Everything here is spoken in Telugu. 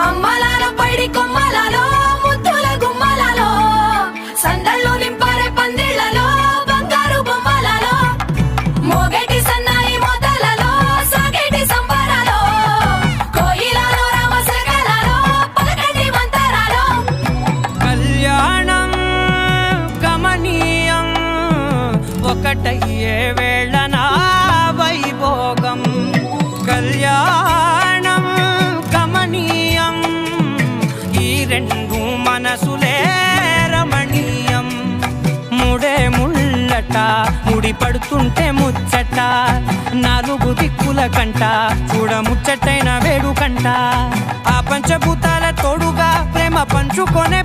అమ్మలాలో పైడి కొమ్మలలో ముద్దుల గుమ్మలలో సందళ్ళు నింపారే పందిళ్లలో బంగారు బొమ్మలలో మోగేటి సన్నాయి మోతలలో సాగేటి సంబరాలో కోయిలలో రామశకలలో పలకటి మంతరాలో కళ్యాణం గమనీయం ఒకటయ్యే వేళ నా వైభోగం కళ్యాణం గమనీయం ఈ రెండు మనసులే రమణీయం ముడే ముళ్ళట ముడి పడుతుంటే ముచ్చట నాలుగు దిక్కుల కంట చూడ ముచ్చటైన వేడుకంట ఆ పంచభూతాల తోడుగా ప్రేమ పంచుకొనే